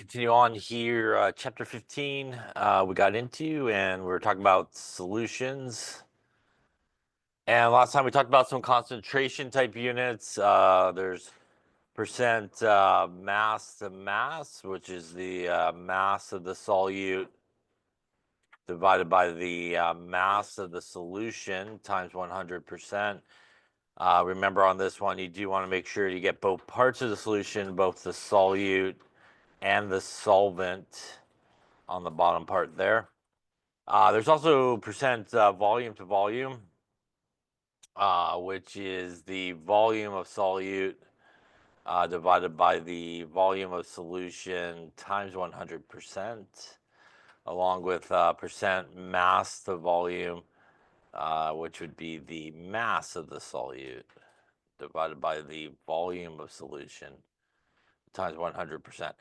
Continue on here, chapter 15, we got into, and we were talking about solutions. And last time we talked about some concentration type units. There's percent mass to mass, which is the mass of the solute divided by the mass of the solution times 100%. Remember on this one, you do want to make sure you get both parts of the solution, both the solute and the solvent on the bottom part there. There's also percent volume to volume, which is the volume of solute divided by the volume of solution times 100%, along with percent mass to volume, which would be the mass of the solute divided by the volume of solution times 100%.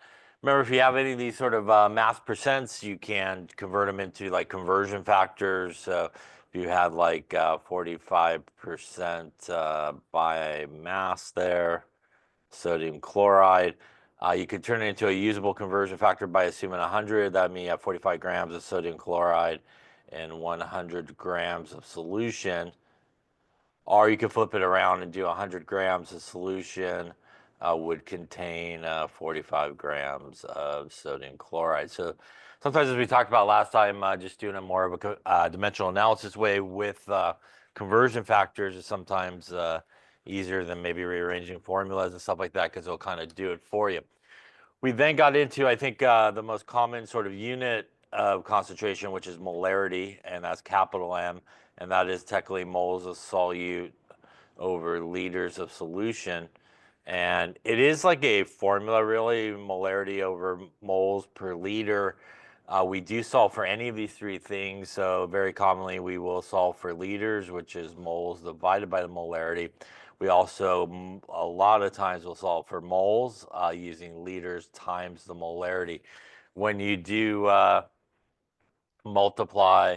Remember, if you have any of these sort of mass percents, you can convert them into like conversion factors. So if you had like 45% by mass there, sodium chloride, you could turn it into a usable conversion factor by assuming 100. That means you have 45 grams of sodium chloride and 100 grams of solution. Or you can flip it around and do 100 grams of solution would contain 45 grams of sodium chloride. So sometimes, as we talked about last time, just doing a more of a dimensional analysis way with conversion factors is sometimes easier than maybe rearranging formulas and stuff like that, because it'll kind of do it for you. We then got into, I think, the most common sort of unit of concentration, which is molarity, and that's capital M, and that is technically moles of solute over liters of solution. And it is like a formula, really, molarity over moles per liter. We do solve for any of these three things. So very commonly, we will solve for liters, which is moles divided by the molarity. We also, a lot of times, will solve for moles using liters times the molarity. When you do multiply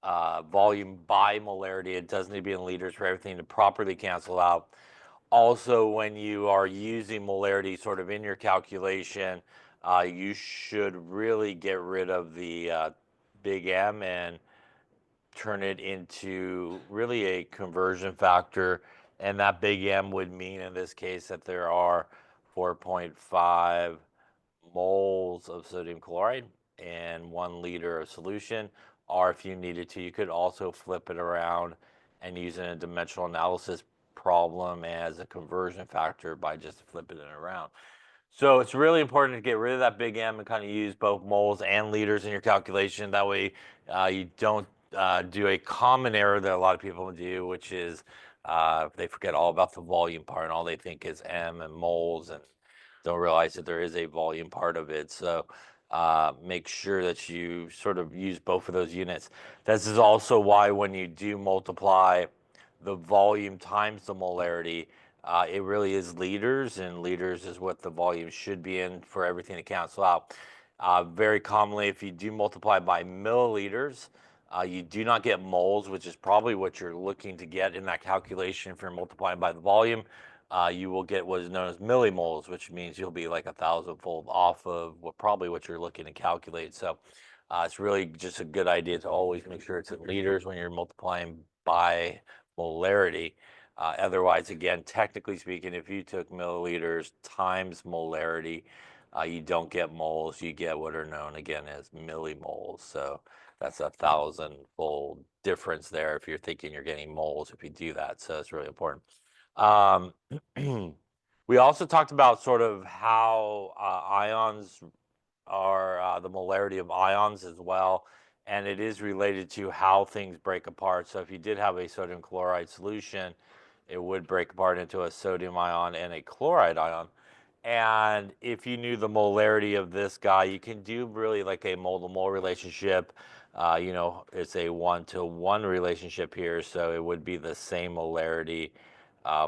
volume by molarity, it does need to be in liters for everything to properly cancel out. Also, when you are using molarity sort of in your calculation, you should really get rid of the big M and turn it into really a conversion factor. And that big M would mean in this case that there are 4.5 moles of sodium chloride and 1 liter of solution. Or if you needed to, you could also flip it around and use it in a dimensional analysis problem as a conversion factor by just flipping it around. So it's really important to get rid of that big M and kind of use both moles and liters in your calculation. That way you don't do a common error that a lot of people do, which is they forget all about the volume part and all they think is M and moles and don't realize that there is a volume part of it. So make sure that you sort of use both of those units. This is also why when you do multiply the volume times the molarity, it really is liters, and liters is what the volume should be in for everything to cancel out. Very commonly, if you do multiply by milliliters, you do not get moles, which is probably what you're looking to get in that calculation if you're multiplying by the volume. You will get what is known as millimoles, which means you'll be like 1,000-fold off of probably what you're looking to calculate. So it's really just a good idea to always make sure it's in liters when you're multiplying by molarity. Otherwise, again, technically speaking, if you took milliliters times molarity, you don't get moles. You get what are known again as millimoles. So that's 1,000-fold difference there if you're thinking you're getting moles if you do that. So it's really important. We also talked about sort of how ions are the molarity of ions as well, and it is related to how things break apart. So if you did have a sodium chloride solution, it would break apart into a sodium ion and a chloride ion. And if you knew the molarity of this guy, you can do really like a mole-to-mole relationship. It's a 1-to-1 relationship here, so it would be the same molarity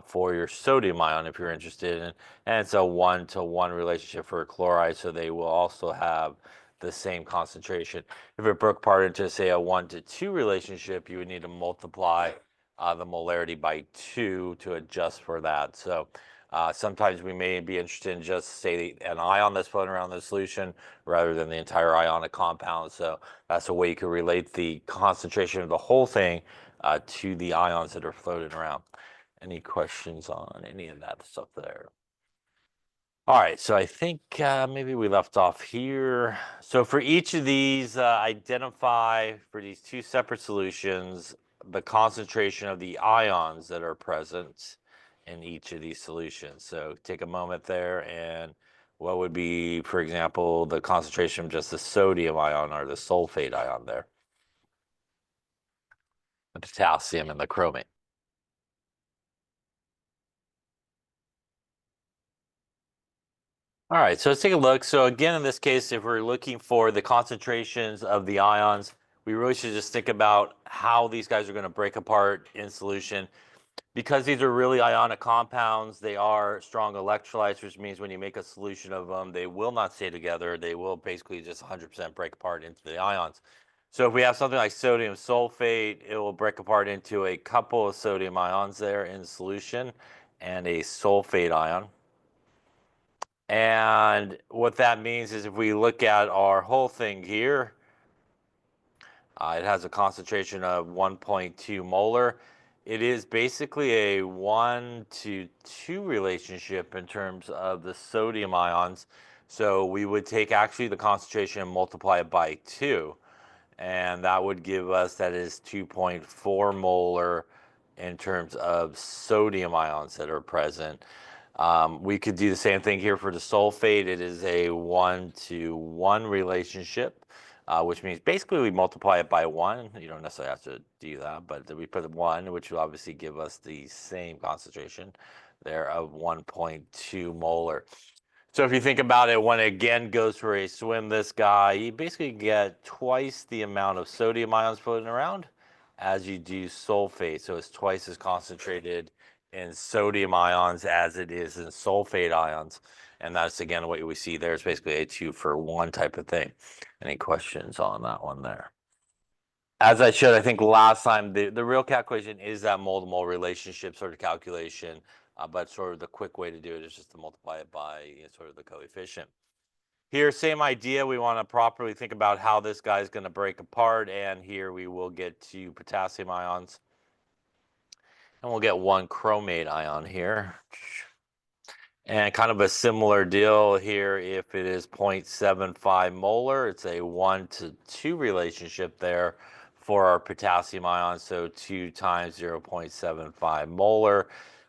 for your sodium ion if you're interested in. And it's a 1-to-1 relationship for a chloride, so they will also have the same concentration. If it broke apart into, say, a 1-to-2 relationship, you would need to multiply the molarity by 2 to adjust for that. So Sometimes we may be interested in just, say, an ion that's floating around the solution rather than the entire ionic compound. So that's a way you can relate the concentration of the whole thing to the ions that are floating around. Any questions on any of that stuff there? All right, so I think maybe we left off here. So for each of these, identify for these two separate solutions the concentration of the ions that are present in each of these solutions. So take a moment there, and what would be, for example, the concentration of just the sodium ion or the sulfate ion there? The potassium and the chromate. All right, so let's take a look. So again, in this case, if we're looking for the concentrations of the ions, we really should just think about how these guys are going to break apart in solution. Because these are really ionic compounds, they are strong electrolytes, which means when you make a solution of them, they will not stay together. They will basically just 100% break apart into the ions. So if we have something like sodium sulfate, it will break apart into a couple of sodium ions there in solution and a sulfate ion. And what that means is if we look at our whole thing here, it has a concentration of 1.2 molar. It is basically a 1 to 2 relationship in terms of the sodium ions. So we would take actually the concentration and multiply it by 2. And that would give us, that is 2.4 molar in terms of sodium ions that are present. We could do the same thing here for the sulfate. It is a 1 to 1 relationship, which means basically we multiply it by 1. You don't necessarily have to do that, but we put 1, which will obviously give us the same concentration there of 1.2 molar. So if you think about it, when it again goes for a swim, this guy, you basically get twice the amount of sodium ions floating around as you do sulfate. So it's twice as concentrated in sodium ions as it is in sulfate ions. And that's again what we see there is basically a 2-for-1 type of thing. Any questions on that one there? As I showed, I think last time, the real calculation is that mole-to-mole relationship sort of calculation, but sort of the quick way to do it is just to multiply it by sort of the coefficient. Here, same idea. We want to properly think about how this guy is going to break apart, and here we will get to potassium ions, and we'll get one chromate ion here. And kind of a similar deal here, if it is 0.75 molar, it's a 1 to 2 relationship there for our potassium ion. So 2 times 0.75 molar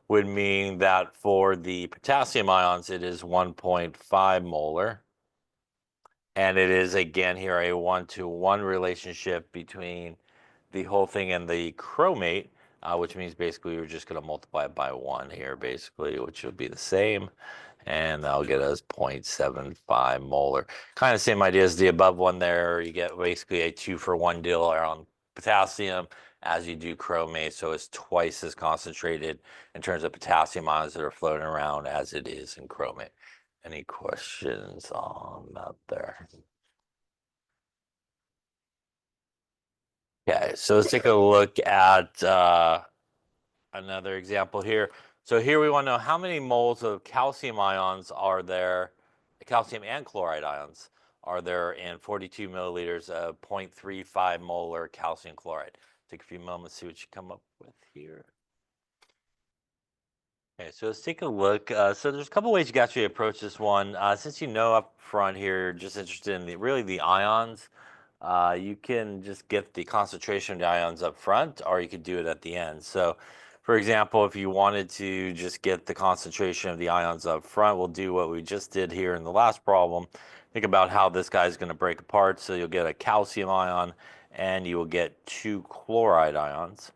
would mean that for the potassium ions, it is 1.5 molar. And it is, again, here a 1 to 1 relationship between the whole thing and the chromate, which means basically we're just going to multiply it by 1 here, basically, which will be the same. And that'll get us 0.75 molar. Kind of same idea as the above one there. You get basically a 2-for-1 deal on potassium as you do chromate. So it's twice as concentrated in terms of potassium ions that are floating around as it is in chromate. Any questions on that there? Okay, so let's take a look at another example here. So here we want to know how many moles of calcium ions are there, calcium and chloride ions are there in 42 milliliters of 0.35 molar calcium chloride. Take a few moments to see what you come up with here. Okay, so let's take a look. So there's a couple ways you can actually approach this one. Since you know up front here, you're just interested in really the ions, you can just get the concentration of the ions up front, or you could do it at the end. So, for example, if you wanted to just get the concentration of the ions up front, we'll do what we just did here in the last problem. Think about how this guy is going to break apart. So you'll get a calcium ion, and you will get 2 chloride ions.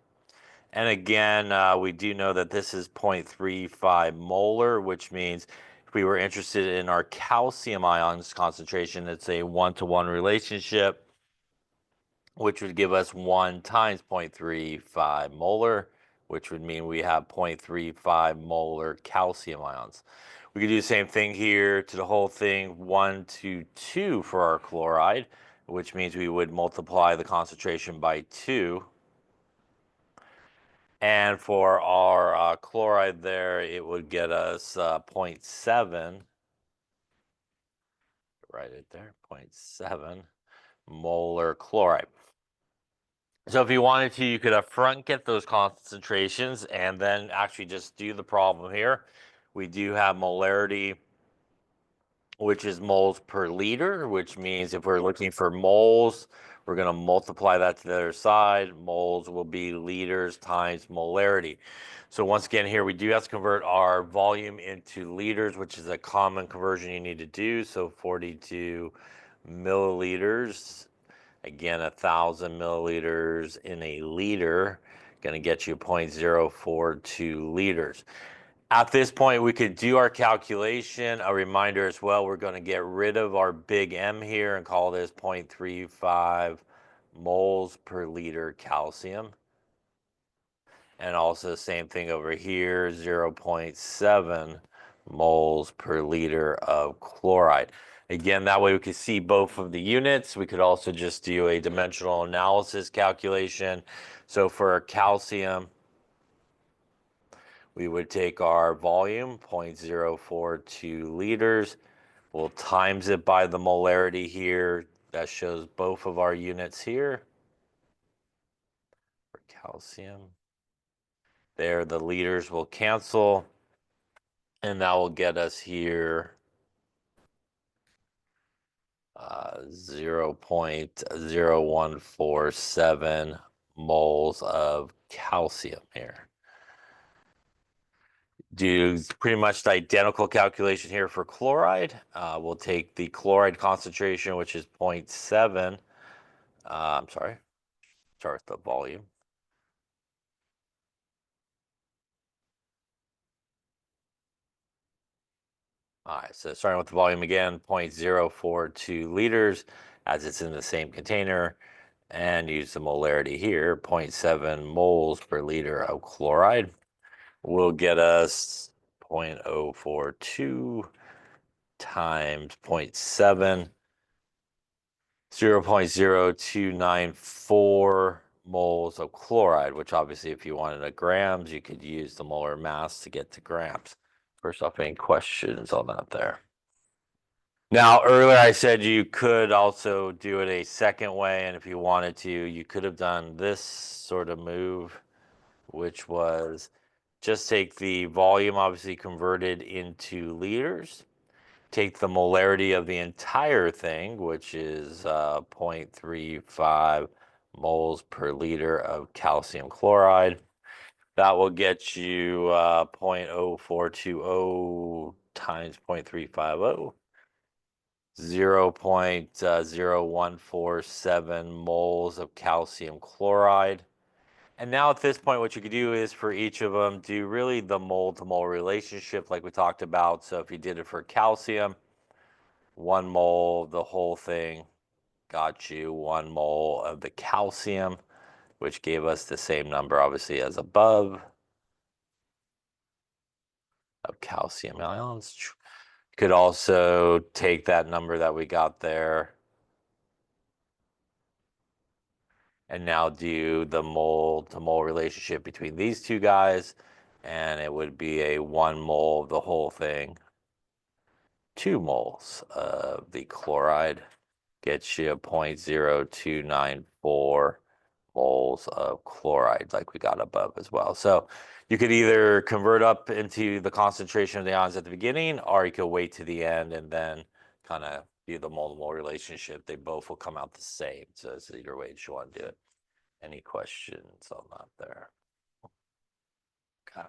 And again, we do know that this is 0.35 molar, which means if we were interested in our calcium ions concentration, it's a 1-to-1 relationship, which would give us 1 times 0.35 molar, which would mean we have 0.35 molar calcium ions. We could do the same thing here to the whole thing, 1 to 2 for our chloride, which means we would multiply the concentration by 2. And for our chloride there, it would get us 0.7, write it there, 0.7 molar chloride. So if you wanted to, you could up front get those concentrations and then actually just do the problem here. We do have molarity, which is moles per liter, which means if we're looking for moles, we're going to multiply that to the other side. Moles will be liters times molarity. So once again, here we do have to convert our volume into liters, which is a common conversion you need to do. So 42 milliliters, again, 1,000 milliliters in a liter, going to get you 0.042 liters. At this point, we could do our calculation. A reminder as well, we're going to get rid of our big M here and call this 0.35 moles per liter calcium. And also the same thing over here, 0.7 moles per liter of chloride. Again, that way we could see both of the units. We could also just do a dimensional analysis calculation. So for calcium, we would take our volume, 0.042 liters. We'll times it by the molarity here. That shows both of our units here for calcium. There, the liters will cancel. And that will get us here 0.0147 moles of calcium here. Do pretty much the identical calculation here for chloride. We'll take the chloride concentration, which is 0.7. I'm sorry, start with the volume. All right, so starting with the volume again, 0.042 liters, as it's in the same container, and use the molarity here, 0.7 moles per liter of chloride will get us 0.042 times 0.7, 0.0294 moles of chloride, which obviously if you wanted a grams, you could use the molar mass to get to grams. First off, any questions on that there? Now, earlier I said you could also do it a second way, and if you wanted to, you could have done this sort of move, which was just take the volume, obviously converted into liters, take the molarity of the entire thing, which is 0.35 moles per liter of calcium chloride. That will get you 0.0420 times 0.350. 0.0147 moles of calcium chloride. And now at this point, what you could do is for each of them, do really the mole to mole relationship like we talked about. So if you did it for calcium, 1 mole of the whole thing got you 1 mole of the calcium, which gave us the same number, obviously, as above of calcium ions. You could also take that number that we got there and now do the mole to mole relationship between these two guys, and it would be a 1 mole of the whole thing, 2 moles of the chloride, gets you 0.0294 moles of chloride like we got above as well. So you could either convert up into the concentration of the ions at the beginning, or you could wait to the end and then kind of do the mole to mole relationship. They both will come out the same. So it's either way you want to do it. Any questions on that there? Okay.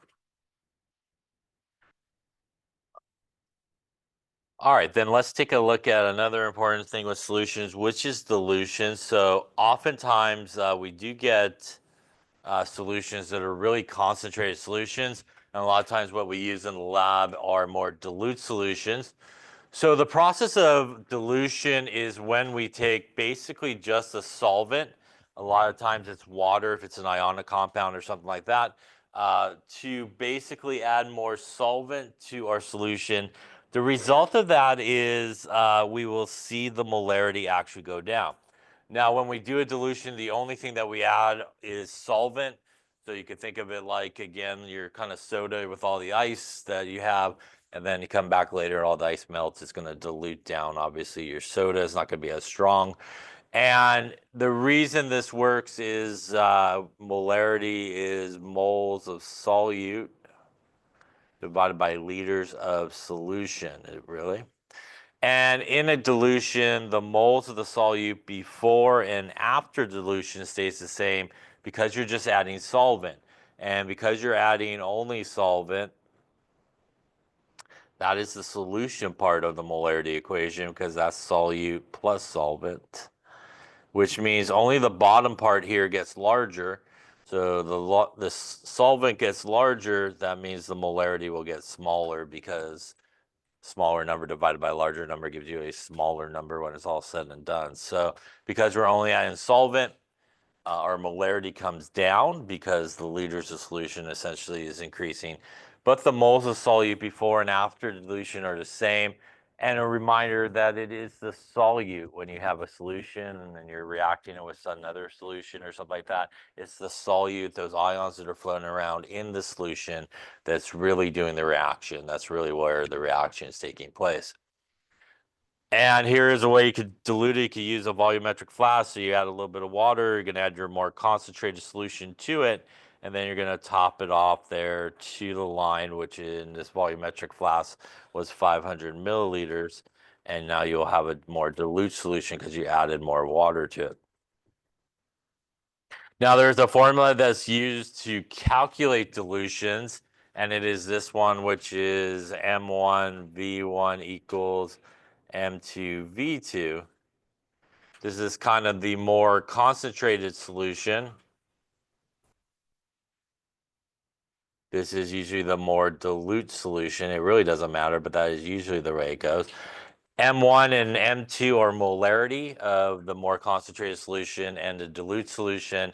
All right, then let's take a look at another important thing with solutions, which is dilution. So oftentimes we do get solutions that are really concentrated solutions. And a lot of times what we use in the lab are more dilute solutions. So the process of dilution is when we take basically just a solvent. A lot of times it's water if it's an ionic compound or something like that, to basically add more solvent to our solution. The result of that is we will see the molarity actually go down. Now, when we do a dilution, the only thing that we add is solvent. So you could think of it like, again, your kind of soda with all the ice that you have, and then you come back later, all the ice melts. It's going to dilute down. Obviously, your soda is not going to be as strong. And the reason this works is molarity is moles of solute divided by liters of solution. Really? And in a dilution, the moles of the solute before and after dilution stays the same because you're just adding solvent. And because you're adding only solvent, that is the solution part of the molarity equation because that's solute plus solvent, which means only the bottom part here gets larger. So the solvent gets larger, that means the molarity will get smaller because smaller number divided by a larger number gives you a smaller number when it's all said and done. So because we're only adding solvent, our molarity comes down because the liters of solution essentially is increasing. But the moles of solute before and after dilution are the same. And a reminder that it is the solute when you have a solution and then you're reacting it with another solution or something like that. It's the solute, those ions that are floating around in the solution, that's really doing the reaction. That's really where the reaction is taking place. And here is a way you could dilute it. You could use a volumetric flask. So you add a little bit of water, you're going to add your more concentrated solution to it, and then you're going to top it off there to the line, which in this volumetric flask was 500 milliliters. And now you'll have a more dilute solution because you added more water to it. Now there's a formula that's used to calculate dilutions, and it is this one, which is M1 V1 equals M2 V2. This is kind of the more concentrated solution. This is usually the more dilute solution. It really doesn't matter, but that is usually the way it goes. M1 and M2 are molarity of the more concentrated solution, and the dilute solution.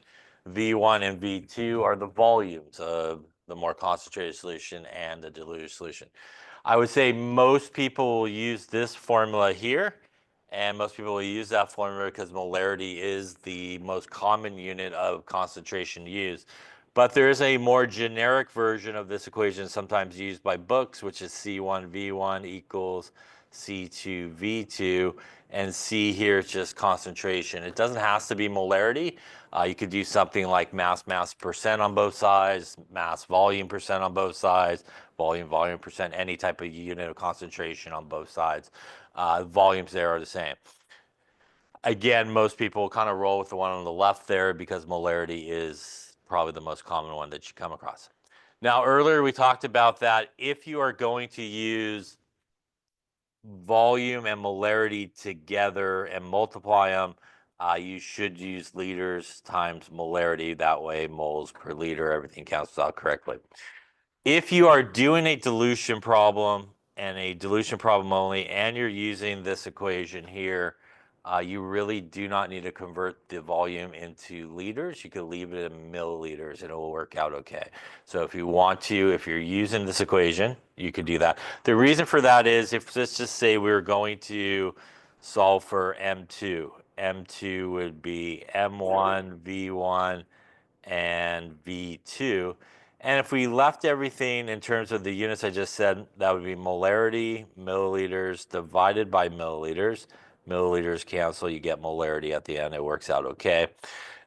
V1 and V2 are the volumes of the more concentrated solution and the diluted solution. I would say most people will use this formula here, and most people will use that formula because molarity is the most common unit of concentration used. But there is a more generic version of this equation sometimes used by books, which is C1V1 equals C2V2, and C here is just concentration. It doesn't have to be molarity. You could do something like mass percent on both sides, mass volume percent on both sides, volume percent, any type of unit of concentration on both sides. Volumes there are the same. Again, most people kind of roll with the one on the left there because molarity is probably the most common one that you come across. Now, earlier we talked about that if you are going to use volume and molarity together and multiply them, you should use liters times molarity. That way, moles per liter, everything counts out correctly. If you are doing a dilution problem and a dilution problem only, and you're using this equation here, you really do not need to convert the volume into liters. You could leave it in milliliters and it will work out okay. So if you want to, if you're using this equation, you could do that. The reason for that is if let's just say we were going to solve for M2. M2 would be M1, V1, and V2. And if we left everything in terms of the units I just said, that would be molarity, milliliters divided by milliliters. Milliliters cancel, you get molarity at the end. It works out okay.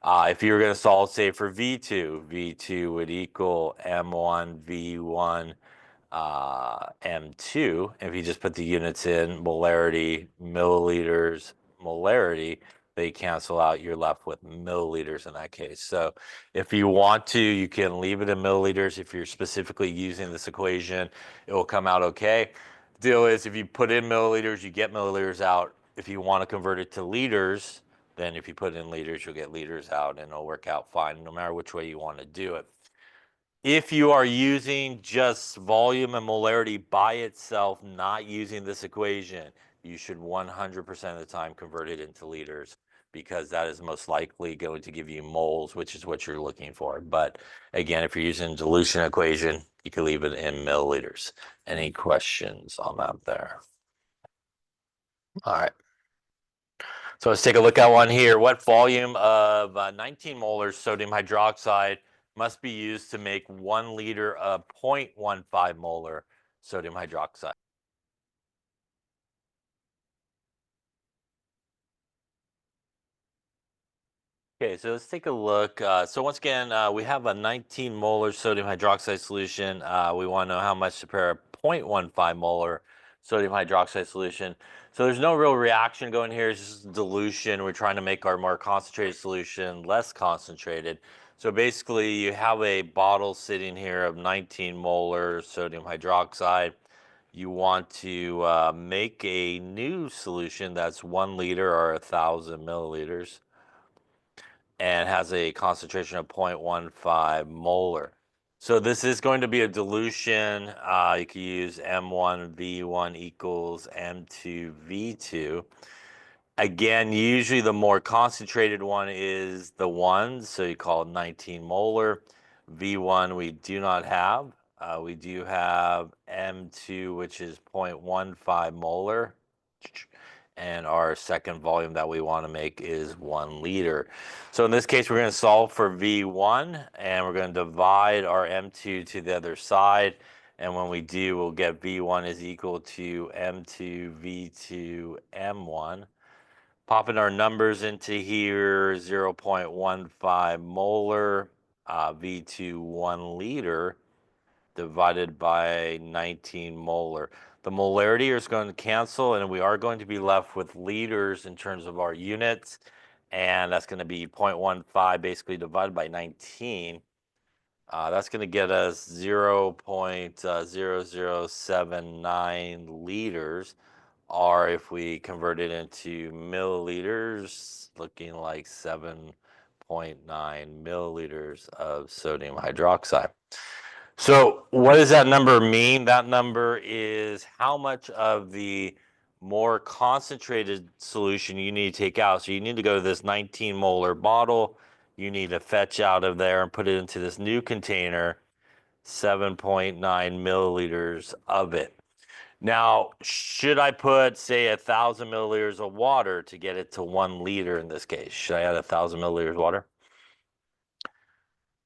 If you were going to solve, say, for V2, V2 would equal M1, V1, M2. If you just put the units in, molarity, milliliters, molarity, they cancel out. You're left with milliliters in that case. So if you want to, you can leave it in milliliters. If you're specifically using this equation, it will come out okay. Deal is if you put in milliliters, you get milliliters out. If you want to convert it to liters, then if you put in liters, you'll get liters out and it'll work out fine, no matter which way you want to do it. If you are using just volume and molarity by itself, not using this equation, you should 100% of the time convert it into liters because that is most likely going to give you moles, which is what you're looking for. But again, if you're using dilution equation, you can leave it in milliliters. Any questions on that there? All right. So let's take a look at one here. What volume of 19 molar sodium hydroxide must be used to make 1 liter of 0.15 molar sodium hydroxide. Okay, so let's take a look. So once again, we have a 19 molar sodium hydroxide solution. We want to know how much to prepare a 0.15 molar sodium hydroxide solution. So there's no real reaction going here. It's just dilution. We're trying to make our more concentrated solution less concentrated. So basically, you have a bottle sitting here of 19 molar sodium hydroxide. You want to make a new solution that's 1 liter or 1,000 milliliters and has a concentration of 0.15 molar. So this is going to be a dilution. You can use M1V1 equals M2V2. Again, usually the more concentrated one is the 1, so you call it 19 molar. V1 we do not have. We do have M2, which is 0.15 molar. And our second volume that we want to make is 1 liter. So in this case, we're going to solve for V1, and we're going to divide our M2 to the other side. And when we do, we'll get V1 is equal to M2 V2 M1. Popping our numbers into here, 0.15 molar, V2 1 liter divided by 19 molar. The molarity is going to cancel, and we are going to be left with liters in terms of our units. And that's going to be 0.15 basically divided by 19. That's going to get us 0.0079 liters, or if we convert it into milliliters, looking like 7.9 milliliters of sodium hydroxide. So what does that number mean? That number is how much of the more concentrated solution you need to take out. So you need to go to this 19 molar bottle. You need to fetch out of there and put it into this new container, 7.9 milliliters of it. Now, should I put, say, 1,000 milliliters of water to get it to 1 liter in this case? Should I add 1,000 milliliters of water?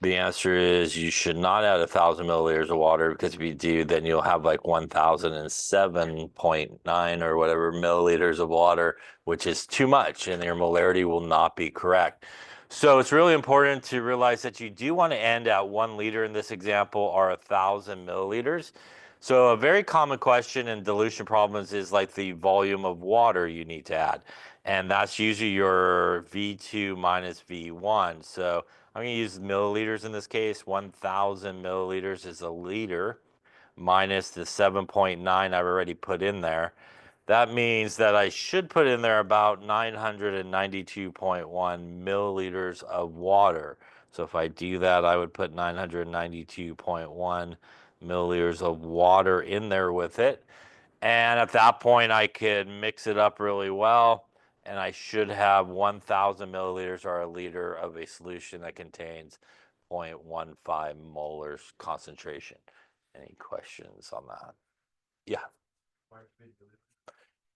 The answer is you should not add 1,000 milliliters of water, because if you do, then you'll have like 1,007.9 or whatever milliliters of water, which is too much, and your molarity will not be correct. So it's really important to realize that you do want to end at 1 liter in this example, or 1,000 milliliters. So a very common question in dilution problems is like the volume of water you need to add. And that's usually your V2 minus V1. So I'm going to use milliliters in this case. 1,000 milliliters is a liter minus the 7.9 I've already put in there. That means that I should put in there about 992.1 milliliters of water. So if I do that, I would put 992.1 milliliters of water in there with it. And at that point, I could mix it up really well, and I should have 1,000 milliliters or a liter of a solution that contains 0.15 molars concentration. Any questions on that? Yeah.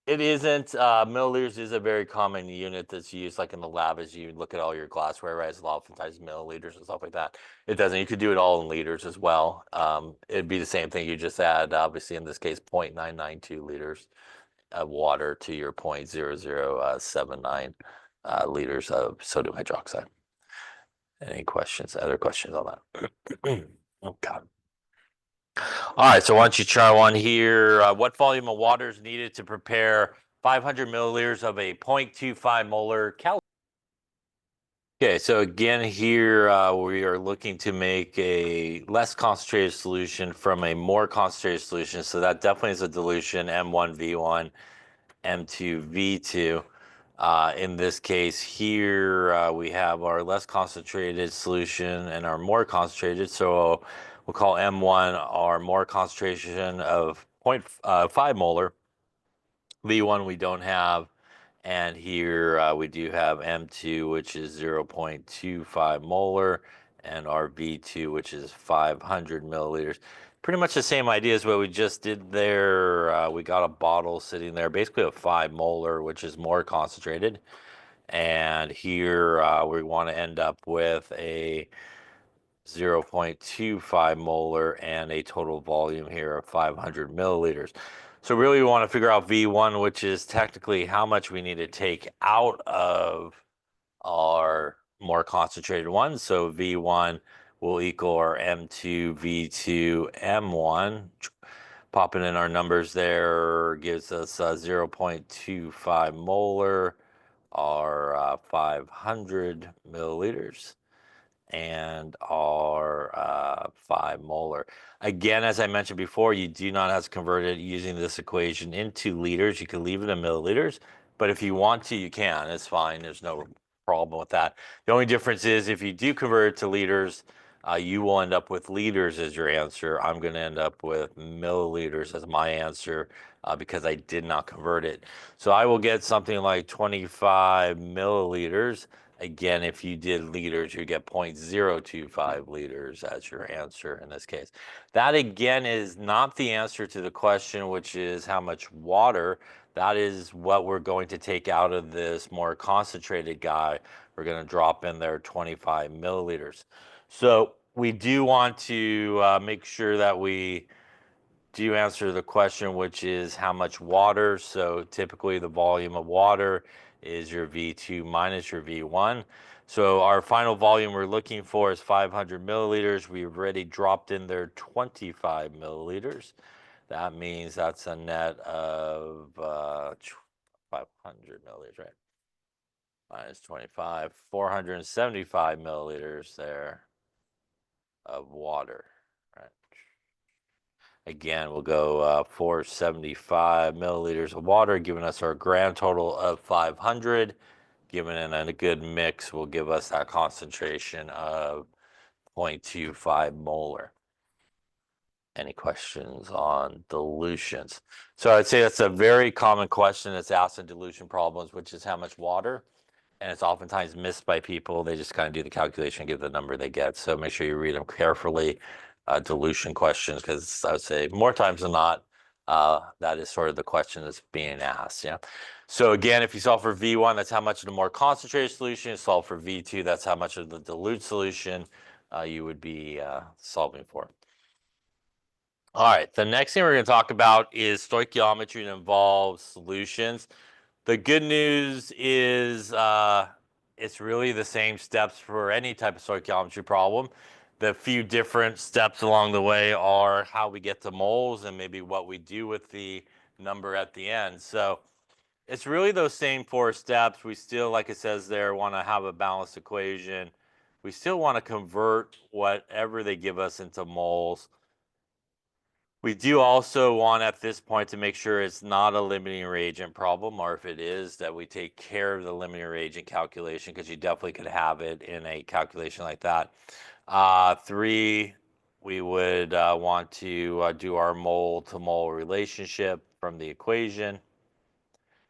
It isn't. Milliliters is a very common unit that's used, like in the lab, as you look at all your glassware, right? It's oftentimes milliliters and stuff like that. It doesn't. You could do it all in liters as well. It'd be the same thing. You just add, obviously, in this case, 0.992 liters of water to your 0.0079 liters of sodium hydroxide. Any questions? Other questions on that? Oh, God. All right, so why don't you try one here? What volume of water is needed to prepare 500 milliliters of a 0.25 molar cal? Okay, so again here we are looking to make a less concentrated solution from a more concentrated solution. So that definitely is a dilution, M1V1, M2V2. In this case here, we have our less concentrated solution and our more concentrated. So we'll call M1 our more concentration of 0.5 molar. V1 we don't have. And here we do have M2, which is 0.25 molar, and our V2, which is 500 milliliters. Pretty much the same idea as what we just did there. We got a bottle sitting there, basically a 5 molar, which is more concentrated. And here we want to end up with a 0.25 molar, and a total volume here of 500 milliliters. So really we want to figure out V1, which is technically how much we need to take out of our more concentrated one. So V1 will equal our M2, V2, M1. Popping in our numbers there gives us 0.25 molar, our 500 milliliters, and our 5 molar. Again, as I mentioned before, you do not have to convert it using this equation into liters. You can leave it in milliliters, but if you want to, you can. It's fine. There's no problem with that. The only difference is if you do convert it to liters, you will end up with liters as your answer. I'm going to end up with milliliters as my answer because I did not convert it. So I will get something like 25 milliliters. Again, if you did liters, you get 0.025 liters as your answer in this case. That again is not the answer to the question, which is how much water. That is what we're going to take out of this more concentrated guy. We're going to drop in there 25 milliliters. So we do want to make sure that we do answer the question, which is how much water. So typically the volume of water is your V2 minus your V1. So our final volume we're looking for is 500 milliliters. We've already dropped in there 25 milliliters. That means that's a net of 500 milliliters, right? Minus 25, 475 milliliters there of water, right? Again, we'll go 475 milliliters of water, giving us our grand total of 500. Given in a good mix will give us that concentration of 0.25 molar. Any questions on dilutions? So I'd say that's a very common question that's asked in dilution problems, which is how much water? And it's oftentimes missed by people. They just kind of do the calculation, give the number they get. So make sure you read them carefully. Dilution questions, because I would say more times than not, that is sort of the question that's being asked. Yeah. So again, if you solve for V1, that's how much of the more concentrated solution. You solve for V2, that's how much of the dilute solution you would be solving for. All right, the next thing we're going to talk about is stoichiometry that involves solutions. The good news is it's really the same steps for any type of stoichiometry problem. The few different steps along the way are how we get to moles and maybe what we do with the number at the end. So it's really those same 4 steps. We still, like it says there, want to have a balanced equation. We still want to convert whatever they give us into moles. We do also want at this point to make sure it's not a limiting reagent problem, or if it is, that we take care of the limiting reagent calculation, because you definitely could have it in a calculation like that. 3, we would want to do our mole to mole relationship from the equation.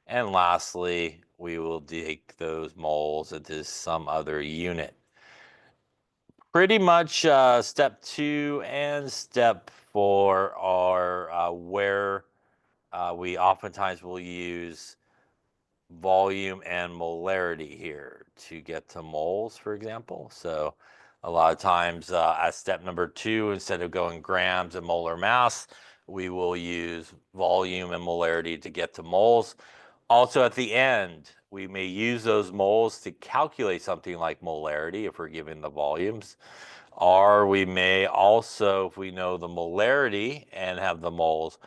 And lastly, we will take those moles into some other unit. Pretty much step 2 and step 4 are where we oftentimes will use volume and molarity here to get to moles, for example. So a lot of times as step number 2, instead of going grams and molar mass, we will use volume and molarity to get to moles. Also at the end, we may use those moles to calculate something like molarity if we're given the volumes. Or we may also, if we know the molarity and have the moles,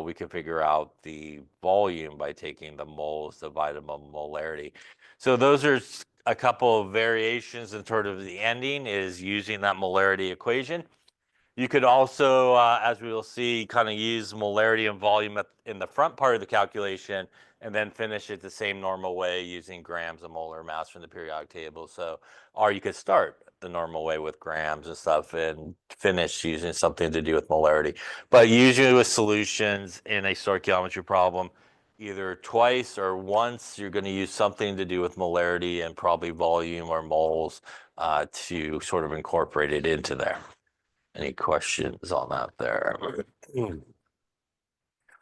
we can figure out the volume by taking the moles divided by molarity. So those are a couple of variations in sort of the ending is using that molarity equation. You could also, as we will see, kind of use molarity and volume in the front part of the calculation and then finish it the same normal way using grams of molar mass from the periodic table. So, or you could start the normal way with grams and stuff and finish using something to do with molarity. But usually with solutions in a stoichiometry problem, either twice or once, you're going to use something to do with molarity and probably volume or moles to sort of incorporate it into there. Any questions on that there?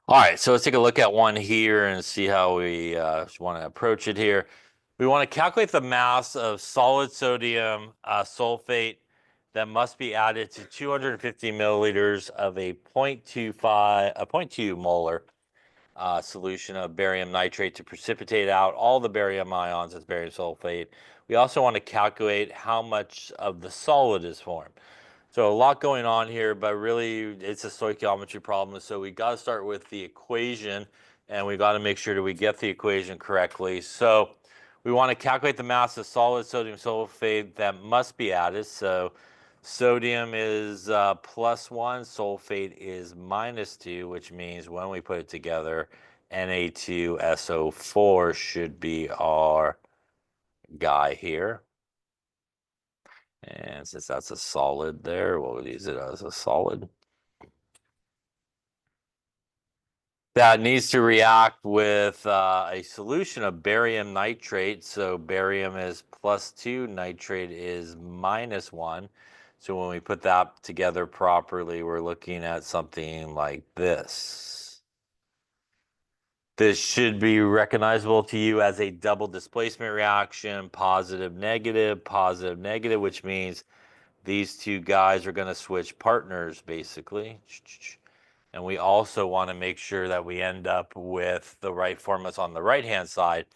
All right, so let's take a look at one here and see how we want to approach it here. We want to calculate the mass of solid sodium sulfate that must be added to 250 milliliters of a 0.2 molar solution of barium nitrate to precipitate out all the barium ions as barium sulfate. We also want to calculate how much of the solid is formed. So a lot going on here, but really it's a stoichiometry problem. So we got to start with the equation, and we got to make sure that we get the equation correctly. So we want to calculate the mass of solid sodium sulfate that must be added. So sodium is +1, sulfate is -2, which means when we put it together, Na2SO4 should be our guy here. And since that's a solid there, we'll use it as a solid. That needs to react with a solution of barium nitrate. So barium is +2, nitrate is -1. So when we put that together properly, we're looking at something like this. This should be recognizable to you as a double displacement reaction, positive, negative, which means these two guys are going to switch partners, basically. And we also want to make sure that we end up with the right formulas on the right-hand side.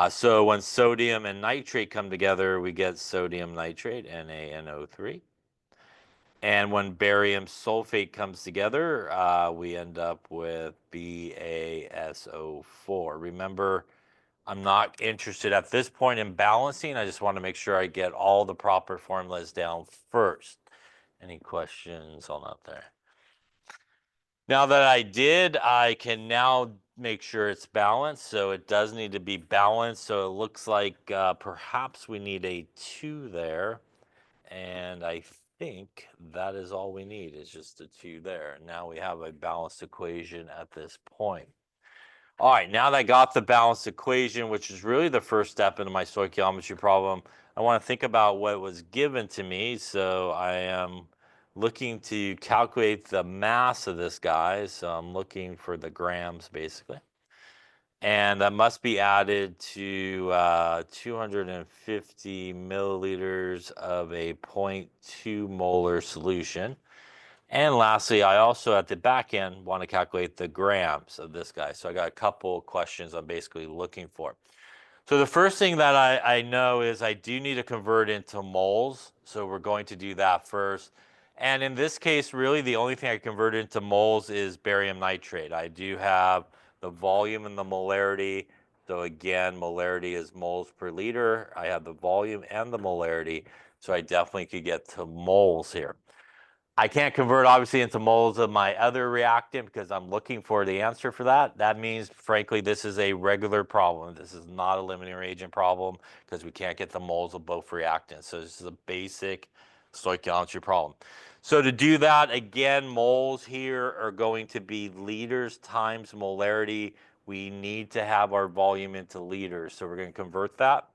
So when sodium and nitrate come together, we get sodium nitrate, NaNO3. And when barium sulfate comes together, we end up with BaSO4. Remember, I'm not interested at this point in balancing. I just want to make sure I get all the proper formulas down first. Any questions on that there? Now that I did, I can now make sure it's balanced. So it does need to be balanced. So it looks like perhaps we need a 2 there. And I think that is all we need, is just a 2 there. Now we have a balanced equation at this point. All right, now that I got the balanced equation, which is really the first step into my stoichiometry problem, I want to think about what was given to me. So I am looking to calculate the mass of this guy. So I'm looking for the grams, basically. And that must be added to 250 milliliters of a 0.2 molar solution. And lastly, I also at the back end want to calculate the grams of this guy. So I got a couple of questions I'm basically looking for. So the first thing that I know is I do need to convert into moles. So we're going to do that first. And in this case, really the only thing I convert into moles is barium nitrate. I do have the volume and the molarity. So again, molarity is moles per liter. I have the volume and the molarity. So I definitely could get to moles here. I can't convert obviously into moles of my other reactant because I'm looking for the answer for that. That means, frankly, this is a regular problem. This is not a limiting reagent problem because we can't get the moles of both reactants. So this is a basic stoichiometry problem. So to do that, again, moles here are going to be liters times molarity. We need to have our volume into liters. So we're going to convert that.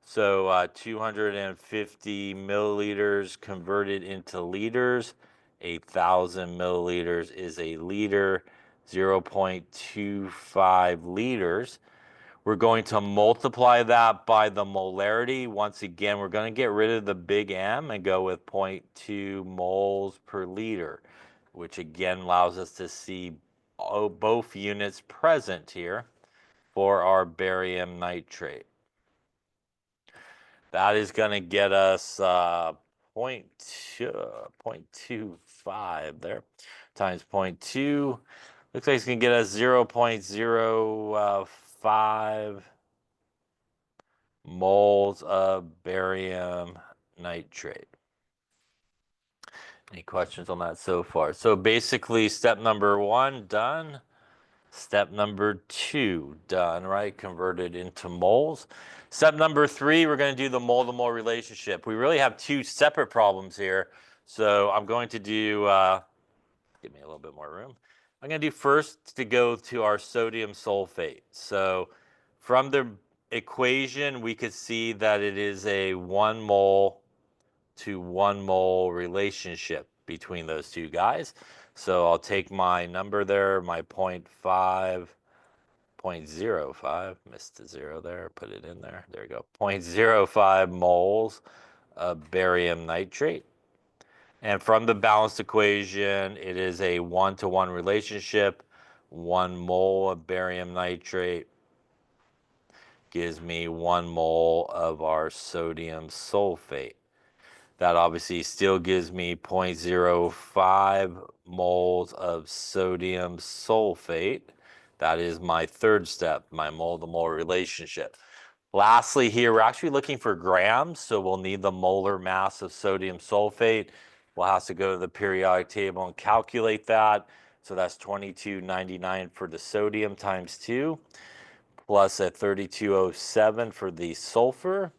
So 250 milliliters converted into liters. 1,000 milliliters is a liter, 0.25 liters. We're going to multiply that by the molarity. Once again, we're going to get rid of the big M and go with 0.2 moles per liter, which again allows us to see both units present here for our barium nitrate. That is going to get us 0.25 there times 0.2. Looks like it's going to get us 0.05 moles of barium nitrate. Any questions on that so far? So basically, step number 1 done. Step number 2 done, right? Converted into moles. Step number 3, we're going to do the mole-to-mole relationship. We really have 2 separate problems here. So I'm going to do, give me a little bit more room. I'm going to do first to go to our sodium sulfate. So from the equation, we could see that it is a 1 mole to 1 mole relationship between those two guys. So I'll take my number there, my 0.05, missed the 0 there, put it in there. There we go. 0.05 moles of barium nitrate. And from the balanced equation, it is a 1-to-1 relationship. 1 mole of barium nitrate gives me 1 mole of our sodium sulfate. That obviously still gives me 0.05 moles of sodium sulfate. That is my third step, my mole-to-mole relationship. Lastly here, we're actually looking for grams, so we'll need the molar mass of sodium sulfate. We'll have to go to the periodic table and calculate that. So that's 2299 for the sodium times 2, plus a 3207 for the sulfur,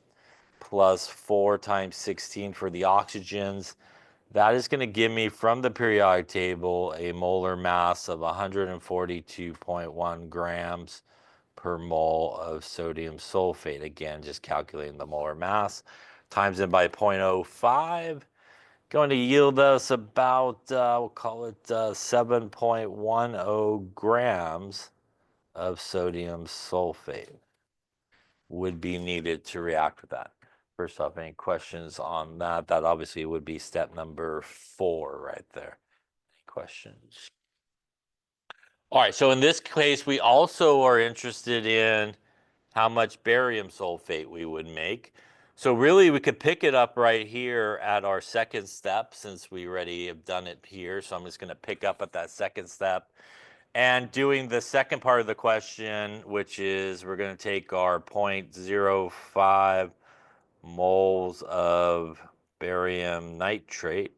plus 4 times 16 for the oxygens. That is going to give me from the periodic table a molar mass of 142.1 grams per mole of sodium sulfate. Again, just calculating the molar mass, times it by 0.05, going to yield us about, we'll call it 7.10 grams of sodium sulfate would be needed to react with that. First off, any questions on that? That obviously would be step number 4 right there. Any questions? All right, so in this case, we also are interested in how much barium sulfate we would make. So really, we could pick it up right here at our second step, since we already have done it here. So I'm just going to pick up at that second step. And doing the second part of the question, which is we're going to take our 0.05 moles of barium nitrate.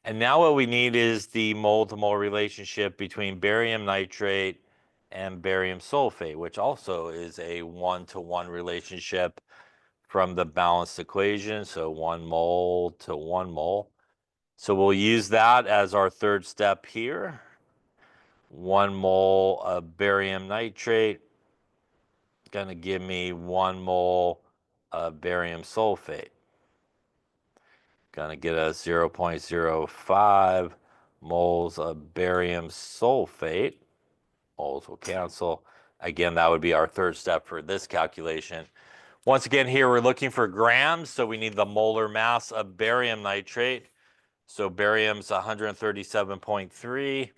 And now what we need is the mole-to-mole relationship between barium nitrate and barium sulfate, which also is a 1-to-1 relationship from the balanced equation. So 1 mole to 1 mole. So we'll use that as our third step here. 1 mole of barium nitrate going to give me 1 mole of barium sulfate. Going to get us 0.05 moles of barium sulfate. Moles will cancel. Again, that would be our third step for this calculation. Once again, here we're looking for grams, so we need the molar mass of barium nitrate. So barium's 137.3.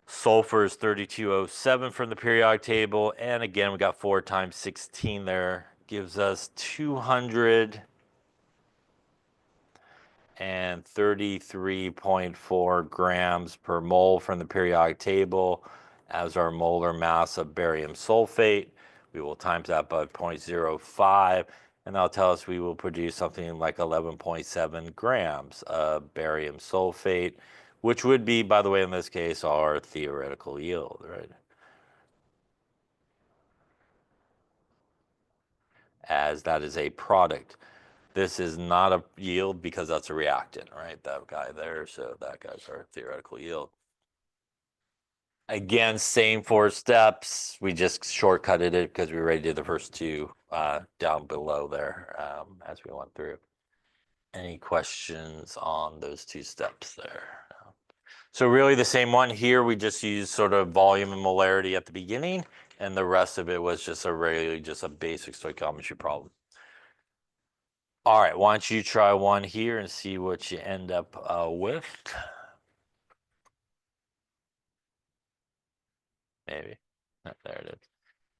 Sulfur is 3207 from the periodic table. And again, we got 4 times 16 there. Gives us 233.4 grams per mole from the periodic table as our molar mass of barium sulfate. We will times that by 0.05, and that'll tell us we will produce something like 11.7 grams of barium sulfate, which would be, by the way, in this case, our theoretical yield, right? As that is a product. This is not a yield because that's a reactant, right? That guy there, so that guy's our theoretical yield. Again, same 4 steps. We just shortcutted it because we already did the first 2 down below there as we went through. Any questions on those 2 steps there? So really the same one here. We just used sort of volume and molarity at the beginning, and the rest of it was just a basic stoichiometry problem. All right, why don't you try one here and see what you end up with? Maybe. There it is.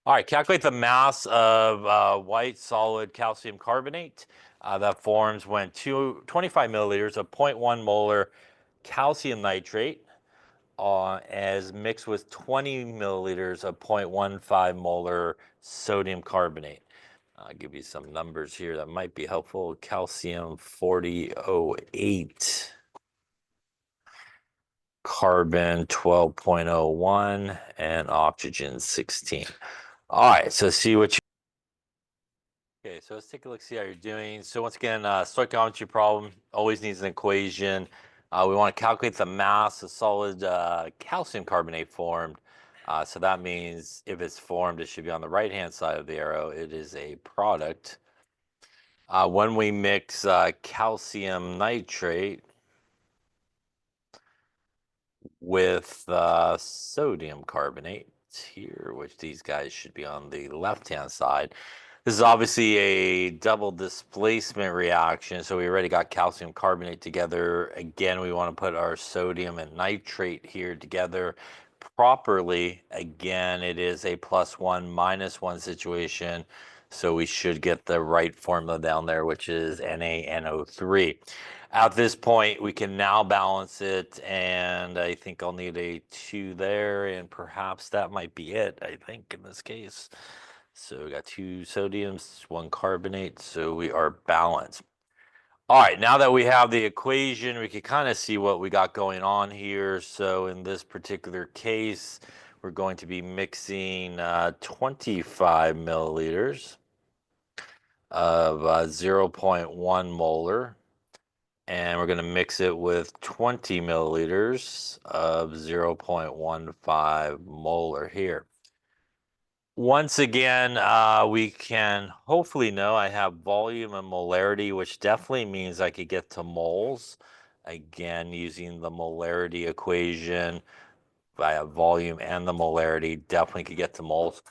All right, calculate the mass of white solid calcium carbonate that forms when 25 milliliters of 0.1 molar calcium nitrate as mixed with 20 milliliters of 0.15 molar sodium carbonate. I'll give you some numbers here that might be helpful. Calcium 4008. Carbon 12.01, and oxygen 16. All right, so see what you. Okay, so let's take a look, see how you're doing. So once again, stoichiometry problem always needs an equation. We want to calculate the mass of solid calcium carbonate formed. So that means if it's formed, it should be on the right-hand side of the arrow. It is a product. When we mix calcium nitrate with sodium carbonate here, which these guys should be on the left-hand side. This is obviously a double displacement reaction, so we already got calcium carbonate together. Again, we want to put our sodium and nitrate here together properly. Again, it is a +1 -1 situation, so we should get the right formula down there, which is NaNO3. At this point, we can now balance it, and I think I'll need a 2 there, and perhaps that might be it, I think, in this case. So we got 2 sodiums, 1 carbonate, so we are balanced. All right, now that we have the equation, we can kind of see what we got going on here. So in this particular case, we're going to be mixing 25 milliliters of 0.1 molar, and we're going to mix it with 20 milliliters of 0.15 molar here. Once again, we can hopefully know I have volume and molarity, which definitely means I could get to moles. Again, using the molarity equation, I have volume and the molarity, definitely could get to moles.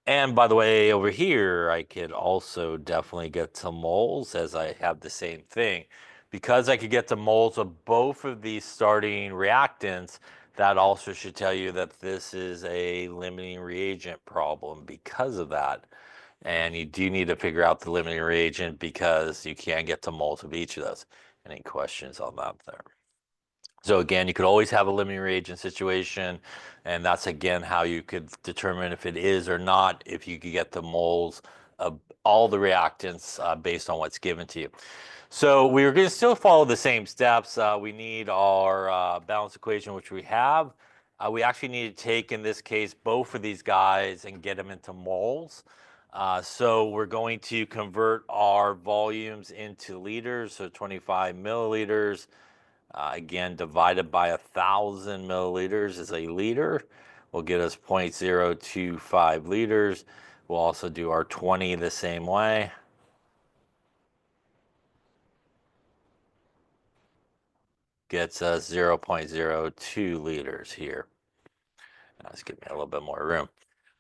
And by the way, over here, I could also definitely get to moles as I have the same thing. Because I could get to moles of both of these starting reactants, that also should tell you that this is a limiting reagent problem because of that. And you do need to figure out the limiting reagent because you can't get to moles of each of those. Any questions on that there? So again, you could always have a limiting reagent situation, and that's again how you could determine if it is or not, if you could get the moles of all the reactants based on what's given to you. So we're going to still follow the same steps. We need our balance equation, which we have. We actually need to take, in this case, both of these guys and get them into moles. So we're going to convert our volumes into liters, so 25 milliliters. Again, divided by 1,000 milliliters is a liter. Will get us 0.025 liters. We'll also do our 20 the same way. Gets us 0.02 liters here. Let's give me a little bit more room.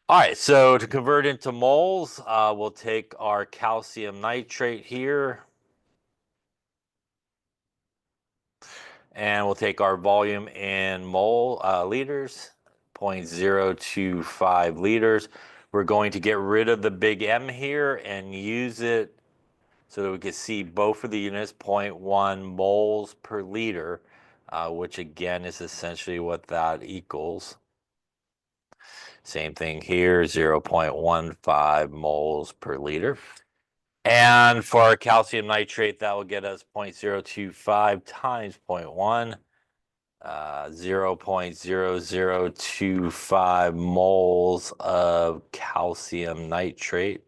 All right, so to convert into moles, we'll take our calcium nitrate here. And we'll take our volume in liters, 0.025 liters. We're going to get rid of the big M here and use it so that we can see both of the units, 0.1 moles per liter, which again is essentially what that equals. Same thing here, 0.15 moles per liter. And for our calcium nitrate, that will get us 0.025 times 0.1. 0.0025 moles of calcium nitrate.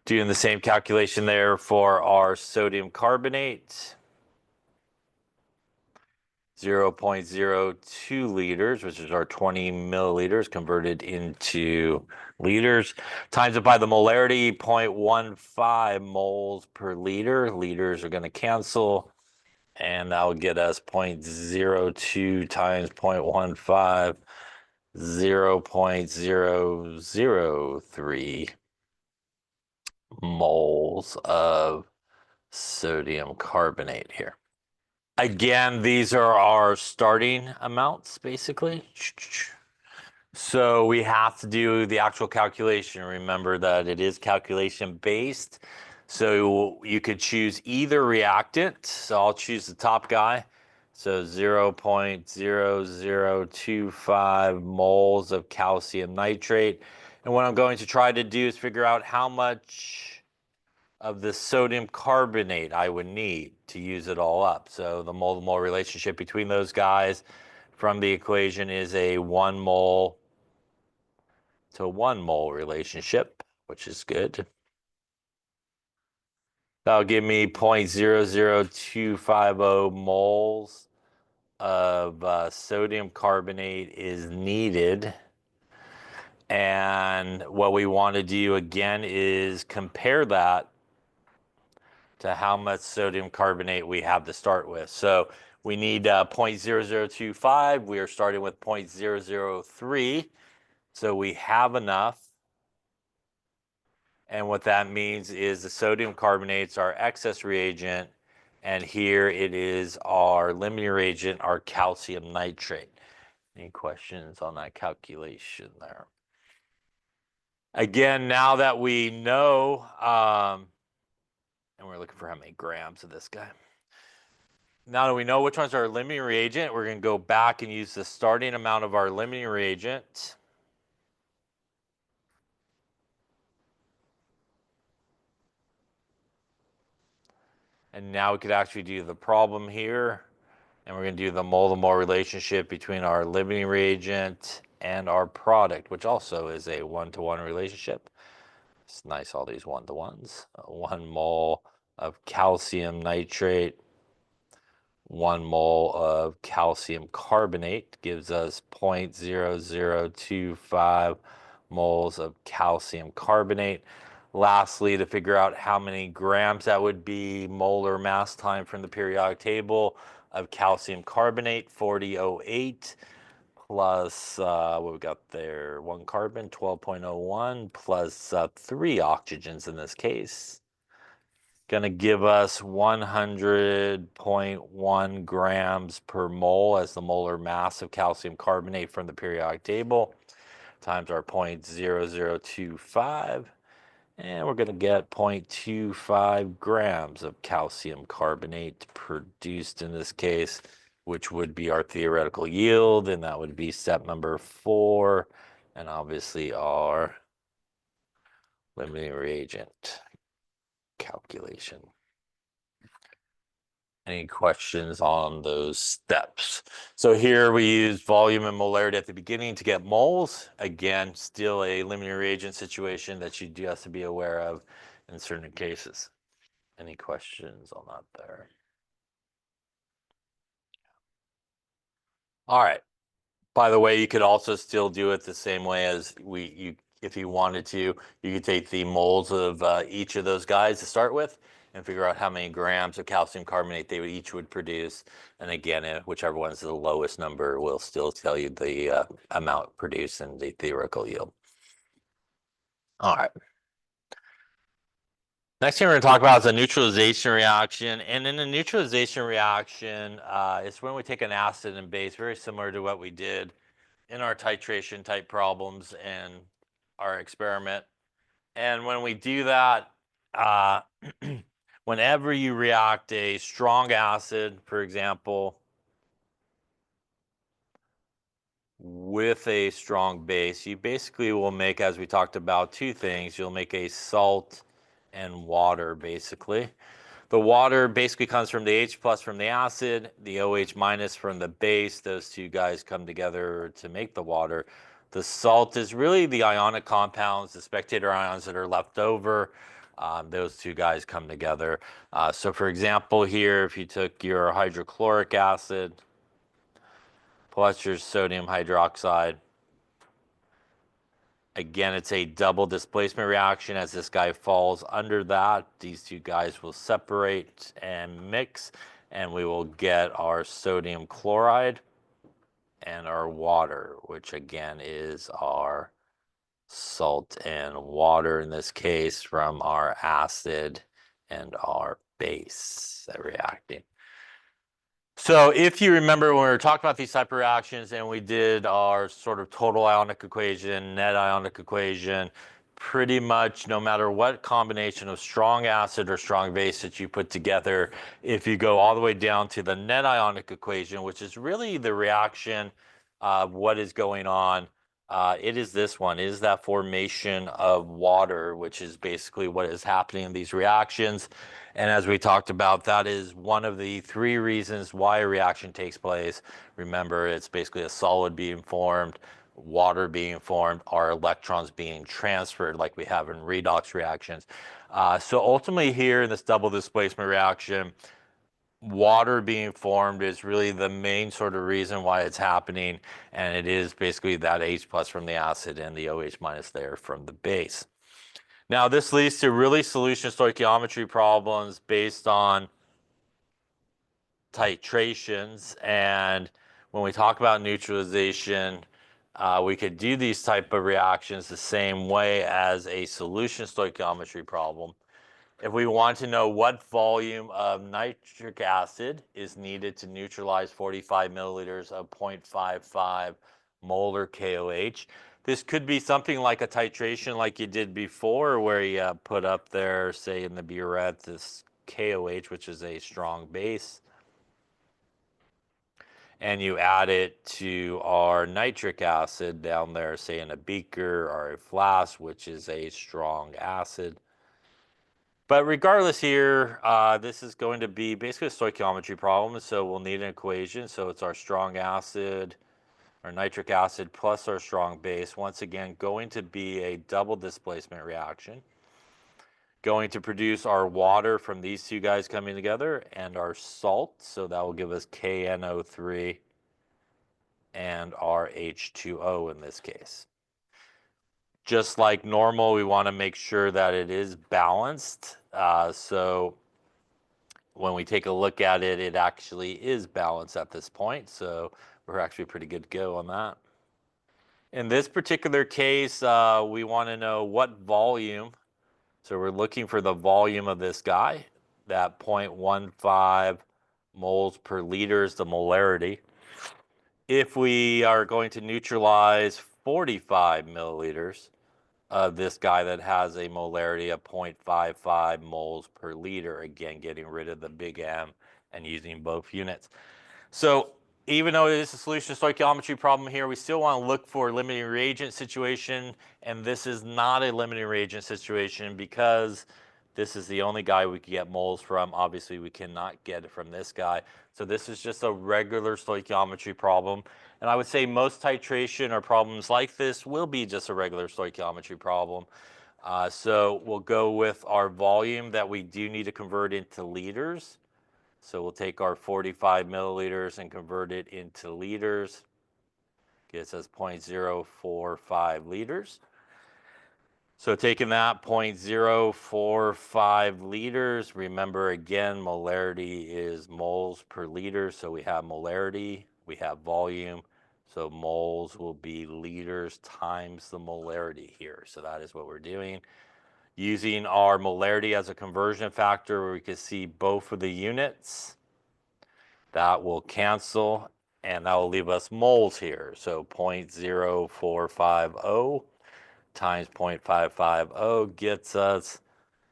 Doing the same calculation there for our sodium carbonate. 0.02 liters, which is our 20 milliliters converted into liters. Times it by the molarity, 0.15 moles per liter. Liters are going to cancel. And that will get us 0.02 times 0.15, 0.003 moles of sodium carbonate here. Again, these are our starting amounts, basically. So we have to do the actual calculation. Remember that it is calculation based. So you could choose either reactant. So I'll choose the top guy. So 0.0025 moles of calcium nitrate. And what I'm going to try to do is figure out how much of the sodium carbonate I would need to use it all up. So the mole-to-mole relationship between those guys from the equation is a 1 mole to 1 mole relationship, which is good. That'll give me 0.00250 moles of sodium carbonate is needed. And what we want to do again is compare that to how much sodium carbonate we have to start with. So we need 0.0025. We are starting with 0.003. So we have enough And what that means is the sodium carbonate's our excess reagent, and here it is our limiting reagent, our calcium nitrate. Any questions on that calculation there? Again, now that we know, and we're looking for how many grams of this guy. Now that we know which one's our limiting reagent, we're going to go back and use the starting amount of our limiting reagent. And now we could actually do the problem here. And we're going to do the mole-to-mole relationship between our limiting reagent and our product, which also is a one-to-one relationship. It's nice, all these one-to-ones. 1 mole of calcium nitrate, 1 mole of calcium carbonate gives us 0.0025 moles of calcium carbonate. Lastly, to figure out how many grams that would be, molar mass time from the periodic table of calcium carbonate, 4008, plus what we got there, 1 carbon, 12.01, plus 3 oxygens in this case. Going to give us 100.1 grams per mole as the molar mass of calcium carbonate from the periodic table, times our 0.0025. And we're going to get 0.25 grams of calcium carbonate produced in this case, which would be our theoretical yield, and that would be step number 4, and obviously our limiting reagent calculation. Any questions on those steps? So here we use volume and molarity at the beginning to get moles. Again, still a limiting reagent situation that you do have to be aware of in certain cases. Any questions on that there? All right. By the way, you could also still do it the same way as if you wanted to, you could take the moles of each of those guys to start with and figure out how many grams of calcium carbonate they each would produce. And again, whichever one's the lowest number will still tell you the amount produced and the theoretical yield. All right. Next thing we're going to talk about is a neutralization reaction. And in a neutralization reaction, it's when we take an acid and base, very similar to what we did in our titration type problems and our experiment. And when we do that, whenever you react a strong acid, for example, with a strong base, you basically will make, as we talked about, 2 things. You'll make a salt and water, basically. The water basically comes from the H plus from the acid, the OH minus from the base. Those 2 guys come together to make the water. The salt is really the ionic compounds, the spectator ions that are left over. Those 2 guys come together. So for example here, if you took your hydrochloric acid plus your sodium hydroxide, again, it's a double displacement reaction. As this guy falls under that, these 2 guys will separate and mix, and we will get our sodium chloride and our water, which again is our salt and water in this case from our acid and our base that reacting. So if you remember when we were talking about these type of reactions and we did our sort of total ionic equation, net ionic equation, pretty much no matter what combination of strong acid or strong base that you put together, if you go all the way down to the net ionic equation, which is really the reaction of what is going on, it is this one. It is that formation of water, which is basically what is happening in these reactions. And as we talked about, that is one of the 3 reasons why a reaction takes place. Remember, it's basically a solid being formed, water being formed, or electrons being transferred like we have in redox reactions. So ultimately here in this double displacement reaction, water being formed is really the main sort of reason why it's happening. And it is basically that H plus from the acid and the OH minus there from the base. Now, this leads to really solution stoichiometry problems based on titrations. And when we talk about neutralization, We could do these type of reactions the same way as a solution stoichiometry problem. If we want to know what volume of nitric acid is needed to neutralize 45 milliliters of 0.55 molar KOH, this could be something like a titration like you did before, where you put up there, say in the burette, this KOH, which is a strong base, and you add it to our nitric acid down there, say in a beaker or a flask, which is a strong acid. But regardless here, this is going to be basically a stoichiometry problem, so we'll need an equation. So it's our strong acid, our nitric acid plus our strong base. Once again, going to be a double displacement reaction. Going to produce our water from these two guys coming together and our salt. So that will give us KNO3 and our H2O in this case. Just like normal, we want to make sure that it is balanced. So when we take a look at it, it actually is balanced at this point. So we're actually pretty good to go on that. In this particular case, we want to know what volume. So we're looking for the volume of this guy. That 0.15 moles per liter is the molarity. If we are going to neutralize 45 milliliters of this guy that has a molarity of 0.55 moles per liter, again, getting rid of the big M and using both units. So even though it is a solution stoichiometry problem here, we still want to look for a limiting reagent situation, and this is not a limiting reagent situation because this is the only guy we could get moles from. Obviously, we cannot get it from this guy. So this is just a regular stoichiometry problem. And I would say most titration or problems like this will be just a regular stoichiometry problem. So we'll go with our volume that we do need to convert into liters. So we'll take our 45 milliliters and convert it into liters. Gets us 0.045 liters. So taking that 0.045 liters, remember again, molarity is moles per liter. So we have molarity, we have volume. So moles will be liters times the molarity here. So that is what we're doing. Using our molarity as a conversion factor, where we can see both of the units, that will cancel, and that will leave us moles here. So 0.0450 times 0.550 gets us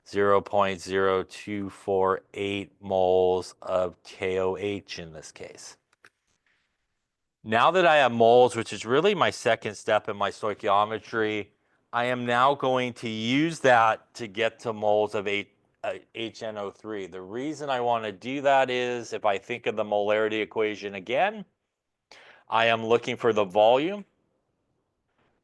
0.0248 moles of KOH in this case. Now that I have moles, which is really my second step in my stoichiometry, I am now going to use that to get to moles of HNO3. The reason I want to do that is, if I think of the molarity equation again, I am looking for the volume.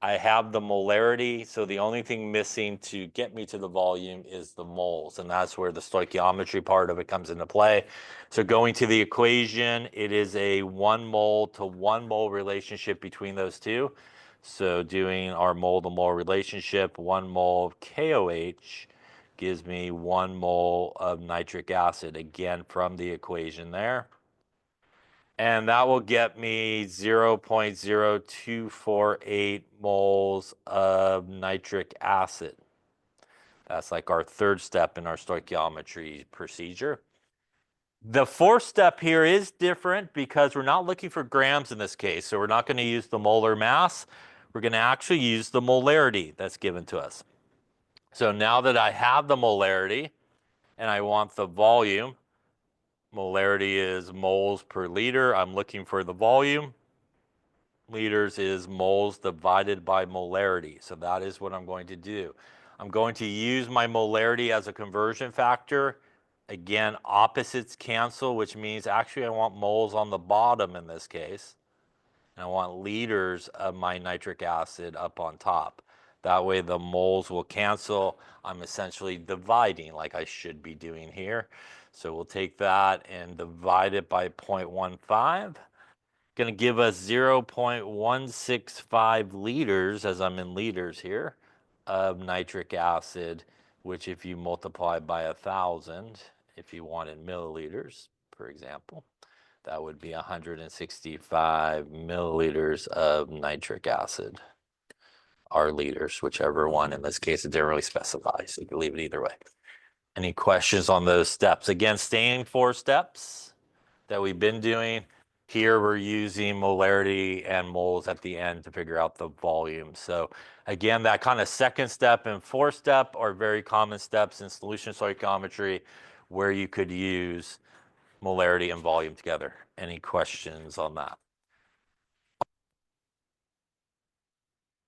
I have the molarity, so the only thing missing to get me to the volume is the moles, and that's where the stoichiometry part of it comes into play. So going to the equation, it is a 1 mole to 1 mole relationship between those two. So doing our mole to mole relationship, 1 mole of KOH gives me 1 mole of nitric acid, again from the equation there. And that will get me 0.0248 moles of nitric acid. That's like our third step in our stoichiometry procedure. The fourth step here is different because we're not looking for grams in this case. So we're not going to use the molar mass. We're going to actually use the molarity that's given to us. So now that I have the molarity and I want the volume, molarity is moles per liter. I'm looking for the volume. Liters is moles divided by molarity. So that is what I'm going to do. I'm going to use my molarity as a conversion factor. Again, opposites cancel, which means actually I want moles on the bottom in this case. And I want liters of my nitric acid up on top. That way the moles will cancel. I'm essentially dividing like I should be doing here. So we'll take that and divide it by 0.15. Going to give us 0.165 liters, as I'm in liters here, of nitric acid, which if you multiply by 1,000, if you wanted milliliters, for example, That would be 165 milliliters of nitric acid, or liters, whichever one. In this case, it didn't really specify, so you can leave it either way. Any questions on those steps? Again, staying 4 steps that we've been doing. Here we're using molarity and moles at the end to figure out the volume. So again, that kind of second step and 4th step are very common steps in solution stoichiometry where you could use molarity and volume together. Any questions on that?